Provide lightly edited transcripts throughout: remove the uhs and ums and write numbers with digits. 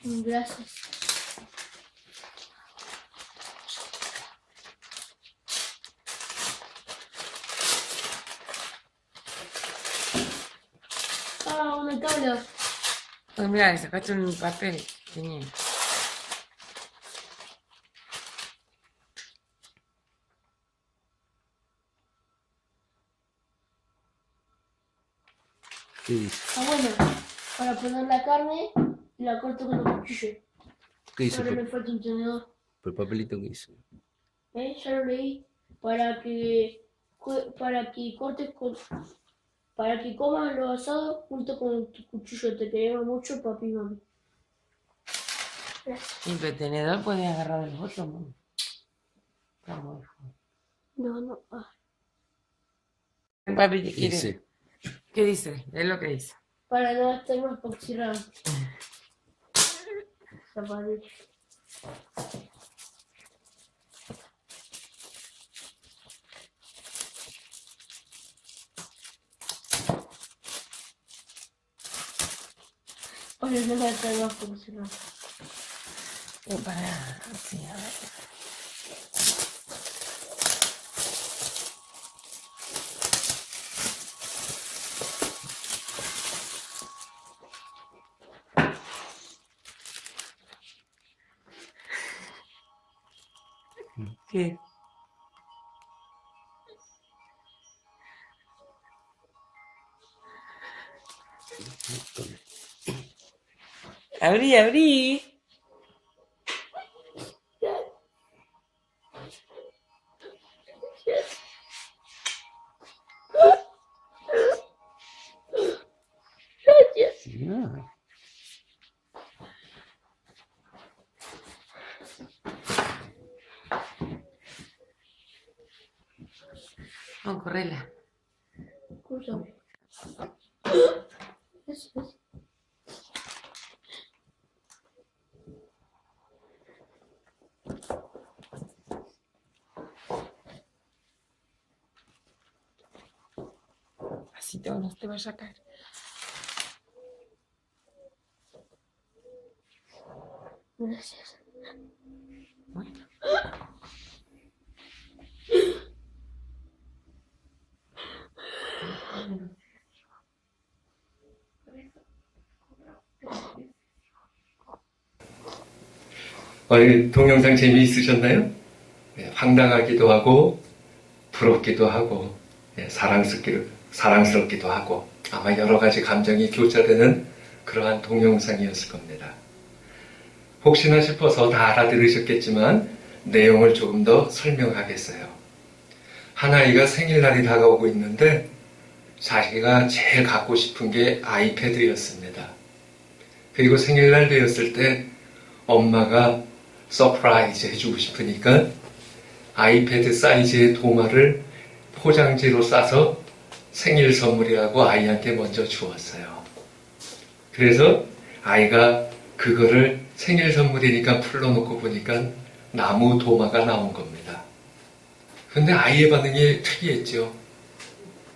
Gracias. Ah, una tabla. Pues mira, sacaste un papel. Tenía. ¿Qué dice? Ah, bueno. Para poner la carne, la corto con un cuchillo. ¿Qué dice? Ahora me falta un tenedor. Por el papelito que hizo. Ya lo leí. Para que cortes con... Para que comas lo asado junto con tu cuchillo. Te queremos mucho, papi y mami. Gracias. Y el tenedor puedes agarrar el otro, ¿no? Vamos. No, no. Ah. Papi, ¿te quiere? Dice. ¿Qué dice? Es lo que dice. Para no estar más oxidado. Zapatillas. Oye, no va a estar más oxidado. Para, sí, a ver. ¿Qué? Abrí, abrí. No. Vamos, correla. Escúchame. Eso es. Así todo no te va a sacar. Gracias. Bueno. 오늘 동영상 재미있으셨나요? 예, 황당하기도 하고 부럽기도 하고 예, 사랑스럽기도 하고 아마 여러 가지 감정이 교차되는 그러한 동영상이었을 겁니다. 혹시나 싶어서 다 알아들으셨겠지만 내용을 조금 더 설명하겠어요. 한 아이가 생일날이 다가오고 있는데 자기가 제일 갖고 싶은 게 아이패드였습니다. 그리고 생일날 되었을 때 엄마가 서프라이즈 해주고 싶으니까 아이패드 사이즈의 도마를 포장지로 싸서 생일 선물이라고 아이한테 먼저 주었어요. 그래서 아이가 그거를 생일 선물이니까 풀러놓고 보니까 나무 도마가 나온 겁니다. 근데 아이의 반응이 특이했죠.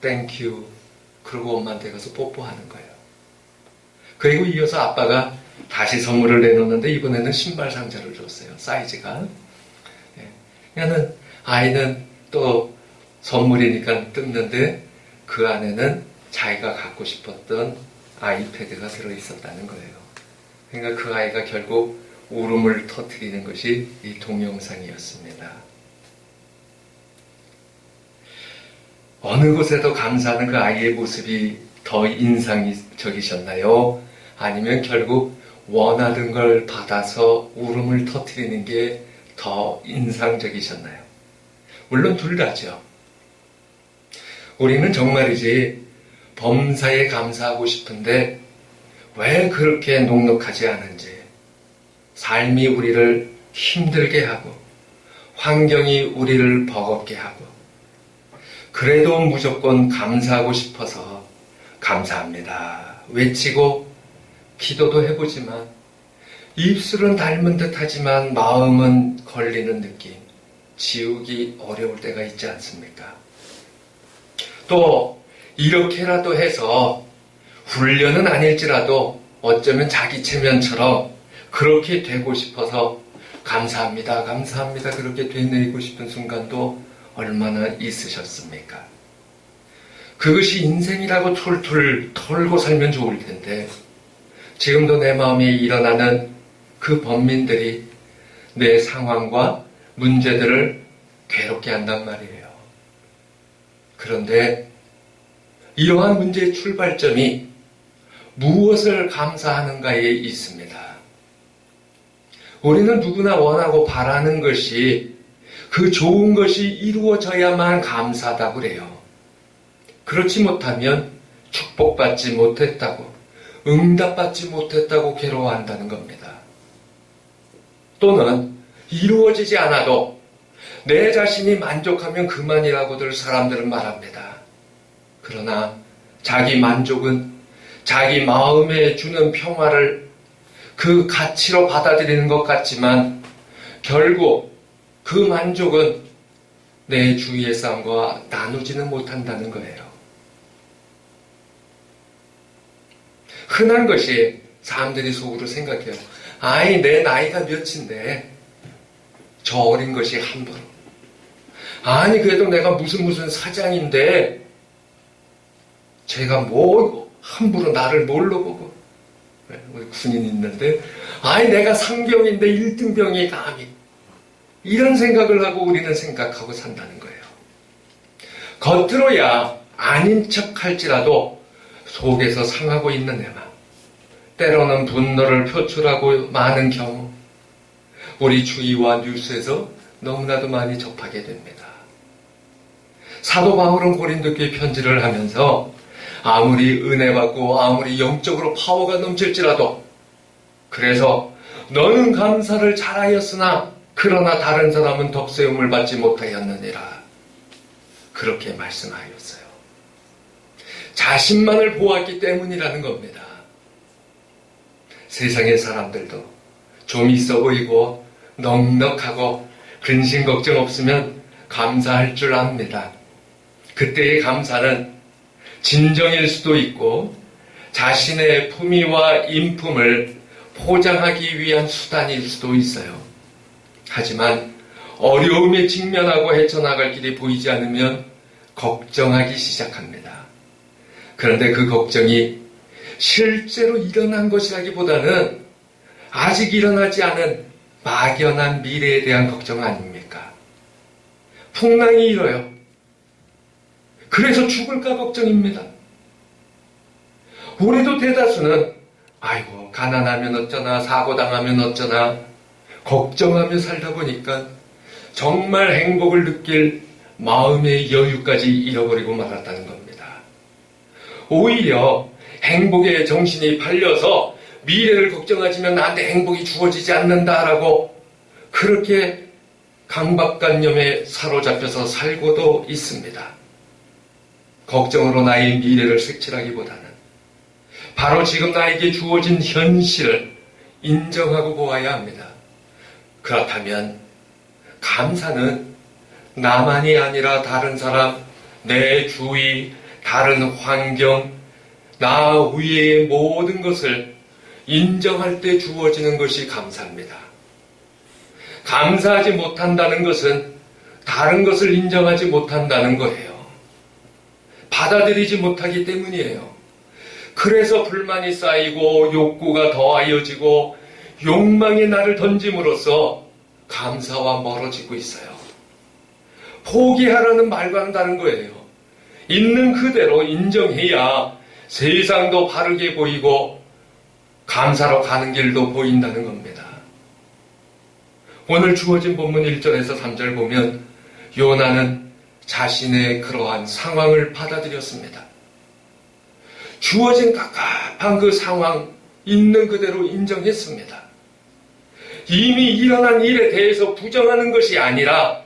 땡큐. 그러고 엄마한테 가서 뽀뽀하는 거예요. 그리고 이어서 아빠가 다시 선물을 내놓는데 이번에는 신발 상자를 줬어요. 사이즈가. 그러니까 아이는 또 선물이니까 뜯는데 그 안에는 자기가 갖고 싶었던 아이패드가 들어있었다는 거예요. 그러니까 그 아이가 결국 울음을 터뜨리는 것이 이 동영상이었습니다. 어느 곳에도 감사하는 그 아이의 모습이 더 인상적이셨나요? 아니면 결국 원하던 걸 받아서 울음을 터뜨리는 게 더 인상적이셨나요? 물론 둘 다죠. 우리는 정말이지 범사에 감사하고 싶은데 왜 그렇게 녹록하지 않은지, 삶이 우리를 힘들게 하고 환경이 우리를 버겁게 하고 그래도 무조건 감사하고 싶어서 감사합니다 외치고 기도도 해보지만 입술은 닮은 듯 하지만 마음은 걸리는 느낌, 지우기 어려울 때가 있지 않습니까? 또 이렇게라도 해서 훈련은 아닐지라도 어쩌면 자기 체면처럼 그렇게 되고 싶어서 감사합니다, 감사합니다 그렇게 되뇌이고 싶은 순간도 얼마나 있으셨습니까? 그것이 인생이라고 툴툴 털고 살면 좋을 텐데 지금도 내 마음에 일어나는 그 범민들이 내 상황과 문제들을 괴롭게 한단 말이에요. 그런데 이러한 문제의 출발점이 무엇을 감사하는가에 있습니다. 우리는 누구나 원하고 바라는 것이 그 좋은 것이 이루어져야만 감사하다고 그래요. 그렇지 못하면 축복받지 못했다고, 응답받지 못했다고 괴로워한다는 겁니다. 또는 이루어지지 않아도 내 자신이 만족하면 그만이라고들 사람들은 말합니다. 그러나 자기 만족은 자기 마음에 주는 평화를 그 가치로 받아들이는 것 같지만 결국 그 만족은 내 주위의 사람과 나누지는 못한다는 거예요. 흔한 것이 사람들이 속으로 생각해요. 아이, 내 나이가 몇인데 저 어린 것이 함부로. 아니, 그래도 내가 무슨 사장인데 제가 뭐 함부로 나를 뭘로 보고. 우리 군인이 있는데 아니, 내가 상병인데 1등병이 감히. 이런 생각을 하고 우리는 생각하고 산다는 거예요. 겉으로야 아닌 척 할지라도 속에서 상하고 있는 애만. 때로는 분노를 표출하고 많은 경우 우리 주위와 뉴스에서 너무나도 많이 접하게 됩니다. 사도 바울은 고린도교회 편지를 하면서 아무리 은혜 받고 아무리 영적으로 파워가 넘칠지라도 그래서 너는 감사를 잘하였으나 그러나 다른 사람은 덕세움을 받지 못하였느니라. 그렇게 말씀하였어요. 자신만을 보았기 때문이라는 겁니다. 세상의 사람들도 좀 있어 보이고 넉넉하고 근심 걱정 없으면 감사할 줄 압니다. 그때의 감사는 진정일 수도 있고 자신의 품위와 인품을 포장하기 위한 수단일 수도 있어요. 하지만 어려움에 직면하고 헤쳐나갈 길이 보이지 않으면 걱정하기 시작합니다. 그런데 그 걱정이 실제로 일어난 것이라기보다는 아직 일어나지 않은 막연한 미래에 대한 걱정 아닙니까? 풍랑이 일어요. 그래서 죽을까 걱정입니다. 우리도 대다수는 아이고 가난하면 어쩌나 사고당하면 어쩌나 걱정하며 살다 보니까 정말 행복을 느낄 마음의 여유까지 잃어버리고 말았다는 겁니다. 오히려 행복에 정신이 팔려서 미래를 걱정하지만 나한테 행복이 주어지지 않는다라고 그렇게 강박관념에 사로잡혀서 살고도 있습니다. 걱정으로 나의 미래를 색칠하기보다는 바로 지금 나에게 주어진 현실을 인정하고 보아야 합니다. 그렇다면 감사는 나만이 아니라 다른 사람, 내 주위, 다른 환경, 나 위의 모든 것을 인정할 때 주어지는 것이 감사입니다. 감사하지 못한다는 것은 다른 것을 인정하지 못한다는 거예요. 받아들이지 못하기 때문이에요. 그래서 불만이 쌓이고 욕구가 더하여지고 욕망의 날을 던짐으로써 감사와 멀어지고 있어요. 포기하라는 말과는 다른 거예요. 있는 그대로 인정해야 세상도 바르게 보이고 감사로 가는 길도 보인다는 겁니다. 오늘 주어진 본문 1절에서 3절 보면 요나는 자신의 그러한 상황을 받아들였습니다. 주어진 갑갑한 그 상황 있는 그대로 인정했습니다. 이미 일어난 일에 대해서 부정하는 것이 아니라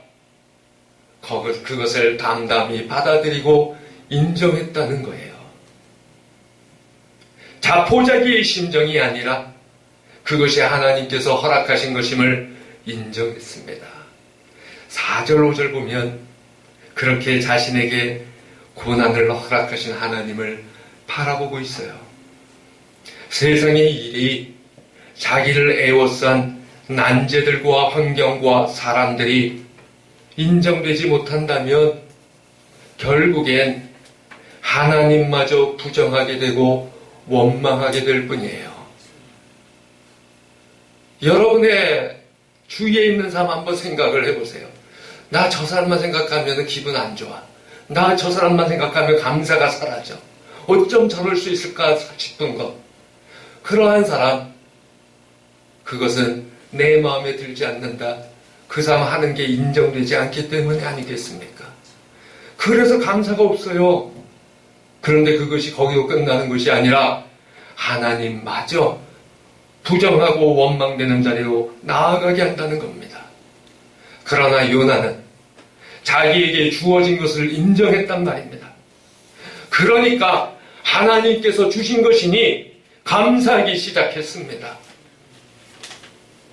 그것을 담담히 받아들이고 인정했다는 거예요. 자포자기의 심정이 아니라 그것이 하나님께서 허락하신 것임을 인정했습니다. 4절, 5절 보면 그렇게 자신에게 고난을 허락하신 하나님을 바라보고 있어요. 세상의 일이 자기를 애워싼 난제들과 환경과 사람들이 인정되지 못한다면 결국엔 하나님마저 부정하게 되고 원망하게 될 뿐이에요. 여러분의 주위에 있는 사람 한번 생각을 해보세요. 나 저 사람만 생각하면 기분 안 좋아. 나 저 사람만 생각하면 감사가 사라져. 어쩜 저럴 수 있을까 싶은 것. 그러한 사람, 그것은 내 마음에 들지 않는다. 그 사람 하는 게 인정되지 않기 때문에 아니겠습니까? 그래서 감사가 없어요. 그런데 그것이 거기로 끝나는 것이 아니라 하나님마저 부정하고 원망되는 자리로 나아가게 한다는 겁니다. 그러나 요나는 자기에게 주어진 것을 인정했단 말입니다. 그러니까 하나님께서 주신 것이니 감사하기 시작했습니다.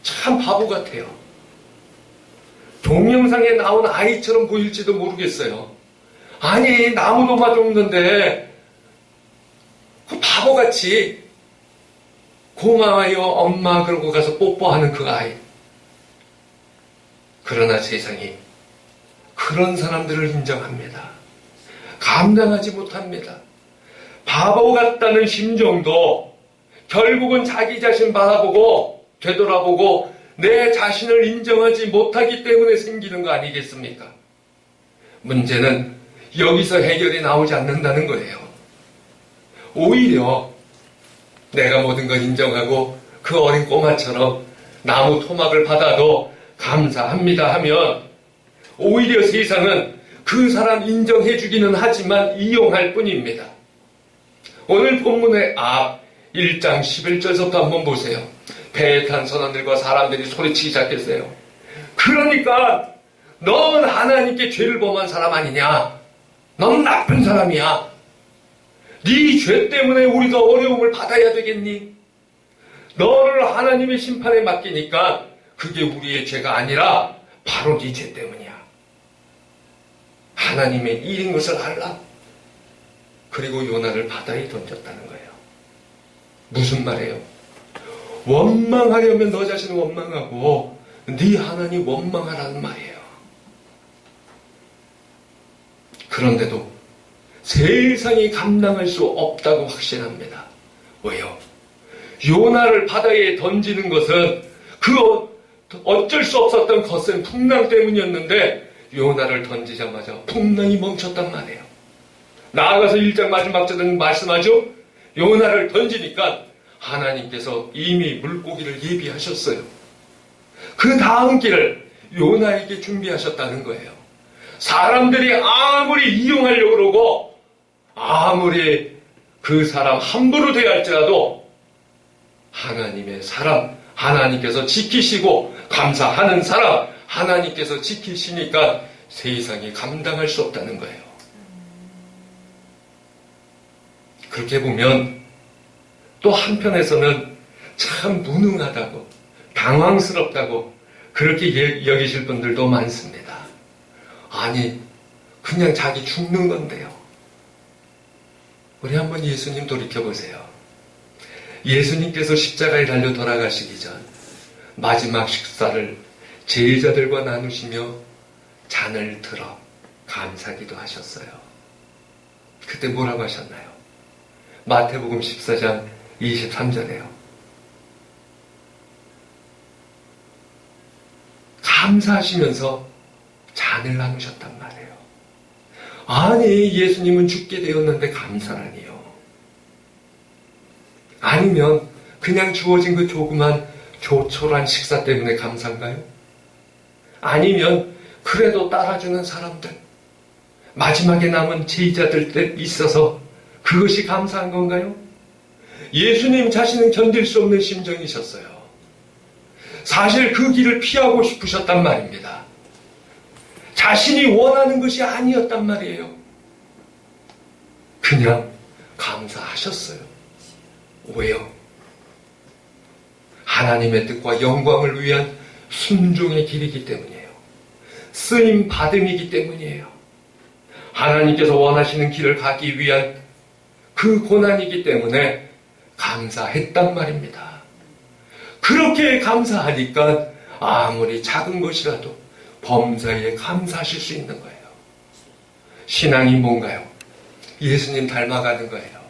참 바보 같아요. 동영상에 나온 아이처럼 보일지도 모르겠어요. 아니, 나무도 맞았는데 그 바보같이 고마워요 엄마 그러고 가서 뽀뽀하는 그 아이. 그러나 세상이 그런 사람들을 인정합니다. 감당하지 못합니다. 바보 같다는 심정도 결국은 자기 자신 바라보고 되돌아보고 내 자신을 인정하지 못하기 때문에 생기는 거 아니겠습니까? 문제는 여기서 해결이 나오지 않는다는 거예요. 오히려 내가 모든 걸 인정하고 그 어린 꼬마처럼 나무 토막을 받아도 감사합니다 하면 오히려 세상은 그 사람 인정해주기는 하지만 이용할 뿐입니다. 오늘 본문의 앞 1장 11절부터 한번 보세요. 배에 탄 선원들과 사람들이 소리치기 시작했어요. 그러니까 넌 하나님께 죄를 범한 사람 아니냐? 넌 나쁜 사람이야. 네 죄 때문에 우리가 어려움을 받아야 되겠니? 너를 하나님의 심판에 맡기니까 그게 우리의 죄가 아니라 바로 네 죄 때문이야. 하나님의 일인 것을 알라. 그리고 요나를 바다에 던졌다는 거예요. 무슨 말이에요? 원망하려면 너 자신을 원망하고 네 하나님 원망하라는 말이에요. 그런데도 세상이 감당할 수 없다고 확신합니다. 왜요? 요나를 바다에 던지는 것은 그 어쩔 수 없었던 거센 풍랑 때문이었는데 요나를 던지자마자 풍랑이 멈췄단 말이에요. 나아가서 1장 마지막 절은 말씀하죠. 요나를 던지니까 하나님께서 이미 물고기를 예비하셨어요. 그 다음 길을 요나에게 준비하셨다는 거예요. 사람들이 아무리 이용하려고 그러고 아무리 그 사람 함부로 대할지라도 하나님의 사람, 하나님께서 지키시고 감사하는 사람, 하나님께서 지키시니까 세상이 감당할 수 없다는 거예요. 그렇게 보면 또 한편에서는 참 무능하다고 당황스럽다고 그렇게 여기실 분들도 많습니다. 아니, 그냥 자기 죽는 건데요. 우리 한번 예수님 돌이켜보세요. 예수님께서 십자가에 달려 돌아가시기 전 마지막 식사를 제자들과 나누시며 잔을 들어 감사기도 하셨어요. 그때 뭐라고 하셨나요? 마태복음 14장 23절에요. 감사하시면서 잔을 나누셨단 말이에요. 아니, 예수님은 죽게 되었는데 감사라니요. 아니면 그냥 주어진 그 조그만 조촐한 식사 때문에 감사인가요? 아니면 그래도 따라주는 사람들, 마지막에 남은 제자들 때 있어서 그것이 감사한 건가요? 예수님 자신은 견딜 수 없는 심정이셨어요. 사실 그 길을 피하고 싶으셨단 말입니다. 자신이 원하는 것이 아니었단 말이에요. 그냥 감사하셨어요. 왜요? 하나님의 뜻과 영광을 위한 순종의 길이기 때문이에요. 쓰임 받음이기 때문이에요. 하나님께서 원하시는 길을 가기 위한 그 고난이기 때문에 감사했단 말입니다. 그렇게 감사하니까 아무리 작은 것이라도 범사에 감사하실 수 있는 거예요. 신앙이 뭔가요? 예수님 닮아가는 거예요.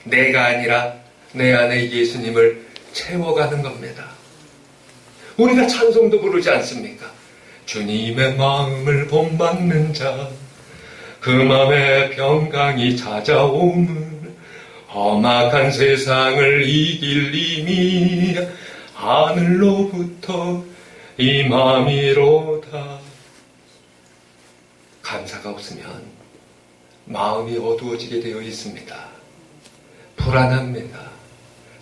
내가 아니라 내 안에 예수님을 채워가는 겁니다. 우리가 찬송도 부르지 않습니까? 주님의 마음을 본받는 자, 그 마음에 평강이 찾아오는 험악한 세상을 이길 힘이 하늘로부터 임함이로다. 감사가 없으면 마음이 어두워지게 되어 있습니다. 불안합니다.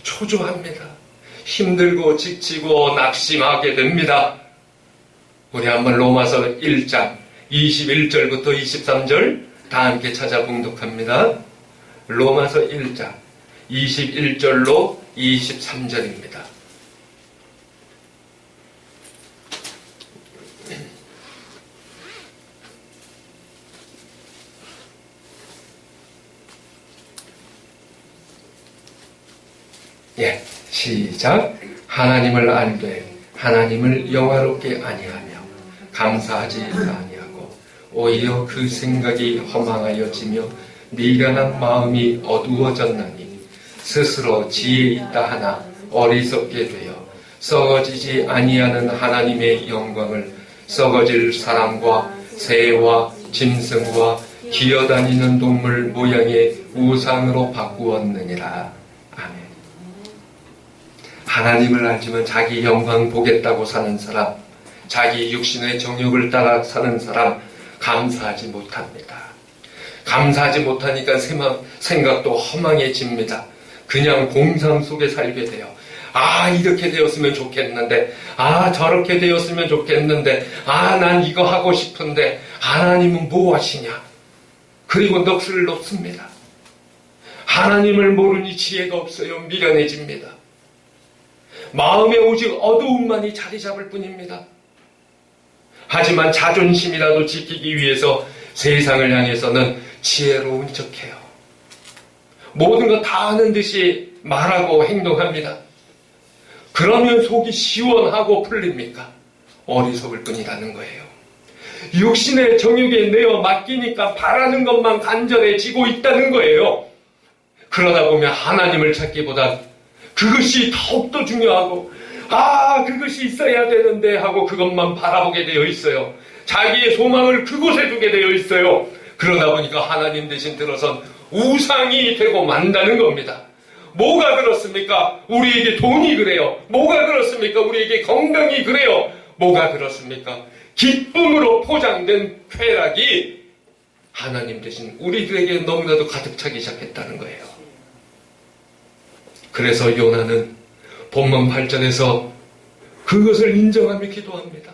초조합니다. 힘들고 지치고 낙심하게 됩니다. 우리 한번 로마서 1장 21절부터 23절 다 함께 찾아 봉독합니다. 로마서 1장 21절로 23절입니다. 예, 시작. 하나님을 알되 하나님을 영화롭게 아니하며 감사하지 아니하고 오히려 그 생각이 허망하여지며 미련한 마음이 어두워졌나니 스스로 지혜 있다 하나 어리석게 되어 썩어지지 아니하는 하나님의 영광을 썩어질 사람과 새와 짐승과 기어다니는 동물 모양의 우상으로 바꾸었느니라. 아멘. 하나님을 알지만 자기 영광 보겠다고 사는 사람, 자기 육신의 정욕을 따라 사는 사람 감사하지 못합니다. 감사하지 못하니까 생각도 허망해집니다. 그냥 공상 속에 살게 돼요. 아, 이렇게 되었으면 좋겠는데, 아, 저렇게 되었으면 좋겠는데, 아, 난 이거 하고 싶은데 하나님은 뭐 하시냐? 그리고 넋을 놓습니다. 하나님을 모르니 지혜가 없어요. 미련해집니다. 마음에 오직 어두움만이 자리 잡을 뿐입니다. 하지만 자존심이라도 지키기 위해서 세상을 향해서는 지혜로운 척해요. 모든 거 다 아는 듯이 말하고 행동합니다. 그러면 속이 시원하고 풀립니까? 어리석을 뿐이라는 거예요. 육신의 정욕에 내어 맡기니까 바라는 것만 간절해지고 있다는 거예요. 그러다 보면 하나님을 찾기보다 그것이 더욱더 중요하고, 아, 그것이 있어야 되는데 하고 그것만 바라보게 되어 있어요. 자기의 소망을 그곳에 두게 되어 있어요. 그러다 보니까 하나님 대신 들어선 우상이 되고 만다는 겁니다. 뭐가 그렇습니까? 우리에게 돈이 그래요. 뭐가 그렇습니까? 우리에게 건강이 그래요. 뭐가 그렇습니까? 기쁨으로 포장된 쾌락이 하나님 대신 우리들에게 너무나도 가득 차기 시작했다는 거예요. 그래서 요나는 본문 8절에서 그것을 인정하며 기도합니다.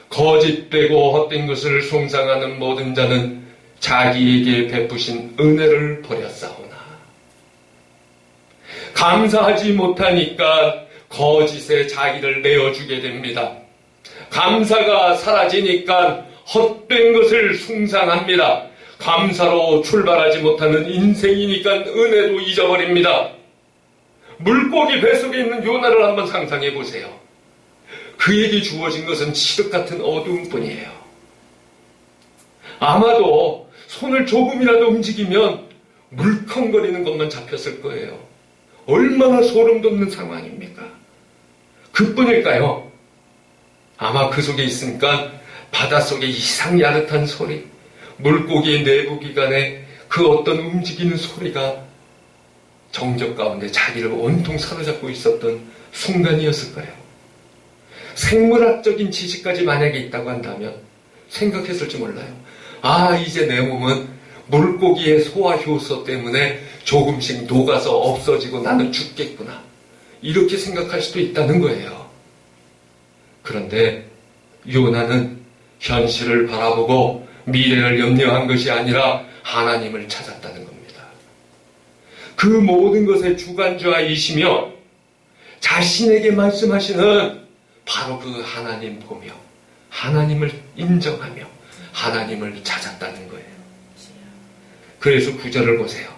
거짓되고 헛된 것을 숭상하는 모든 자는 자기에게 베푸신 은혜를 버렸사오나. 감사하지 못하니까 거짓에 자기를 내어주게 됩니다. 감사가 사라지니까 헛된 것을 숭상합니다. 감사로 출발하지 못하는 인생이니까 은혜도 잊어버립니다. 물고기 뱃속에 있는 요나를 한번 상상해 보세요. 그에게 주어진 것은 칠흑 같은 어두움뿐이에요. 아마도 손을 조금이라도 움직이면 물컹거리는 것만 잡혔을 거예요. 얼마나 소름 돋는 상황입니까? 그뿐일까요? 아마 그 속에 있으니까 바닷속의 이상 야릇한 소리, 물고기의 내부 기관에 그 어떤 움직이는 소리가 정적 가운데 자기를 온통 사로잡고 있었던 순간이었을 거예요. 생물학적인 지식까지 만약에 있다고 한다면 생각했을지 몰라요. 아, 이제 내 몸은 물고기의 소화 효소 때문에 조금씩 녹아서 없어지고 나는 죽겠구나. 이렇게 생각할 수도 있다는 거예요. 그런데 요나는 현실을 바라보고 미래를 염려한 것이 아니라 하나님을 찾았다는 겁니다. 그 모든 것의 주관자이시며 자신에게 말씀하시는 바로 그 하나님 보며 하나님을 인정하며 하나님을 찾았다는 거예요. 그래서 9절을 보세요.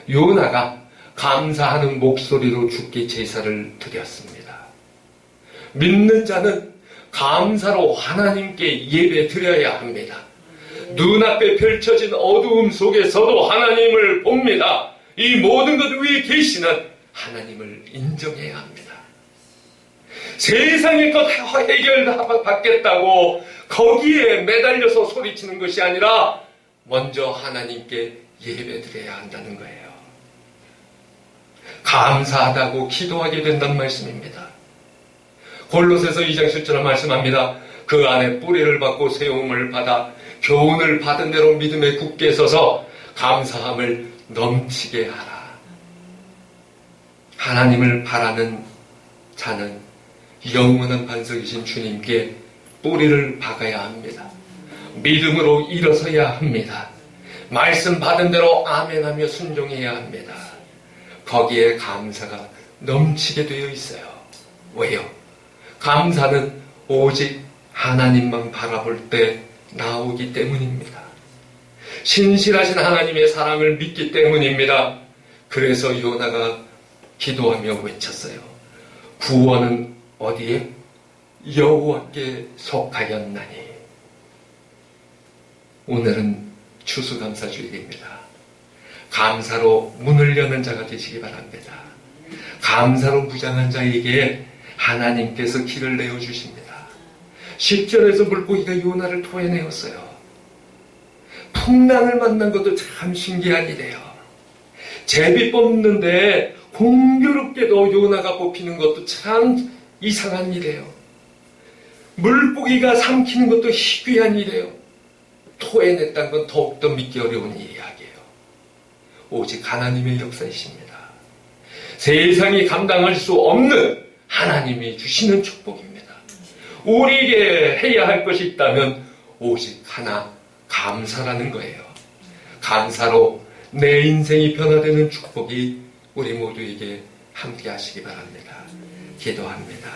요나가 감사하는 목소리로 주께 제사를 드렸습니다. 믿는 자는 감사로 하나님께 예배 드려야 합니다. 눈앞에 펼쳐진 어두움 속에서도 하나님을 봅니다. 이 모든 것 위에 계시는 하나님을 인정해야 합니다. 세상의 것 해결받겠다고 거기에 매달려서 소리치는 것이 아니라 먼저 하나님께 예배드려야 한다는 거예요. 감사하다고 기도하게 된다는 말씀입니다. 골로새서 2장 10절에 말씀합니다. 그 안에 뿌리를 받고 세움을 받아 교훈을 받은 대로 믿음에 굳게 서서 감사함을 넘치게 하라. 하나님을 바라는 자는 영원한 반석이신 주님께 뿌리를 박아야 합니다. 믿음으로 일어서야 합니다. 말씀 받은 대로 아멘하며 순종해야 합니다. 거기에 감사가 넘치게 되어 있어요. 왜요? 감사는 오직 하나님만 바라볼 때 나오기 때문입니다. 신실하신 하나님의 사랑을 믿기 때문입니다. 그래서 요나가 기도하며 외쳤어요. 구원은 어디에? 여호와께 속하였나니. 오늘은 추수감사주일입니다. 감사로 문을 여는 자가 되시기 바랍니다. 감사로 무장한 자에게 하나님께서 길을 내어주십니다. 10절에서 물고기가 요나를 토해내었어요. 풍랑을 만난 것도 참 신기한 일이에요. 제비 뽑는데 공교롭게도 요나가 뽑히는 것도 참 이상한 일이에요. 물고기가 삼키는 것도 희귀한 일이에요. 토해냈다는 건 더욱더 믿기 어려운 이야기예요. 오직 하나님의 역사이십니다. 세상이 감당할 수 없는 하나님이 주시는 축복입니다. 우리에게 해야 할 것이 있다면 오직 하나, 감사라는 거예요. 감사로 내 인생이 변화되는 축복이 우리 모두에게 함께 하시기 바랍니다. 기도합니다.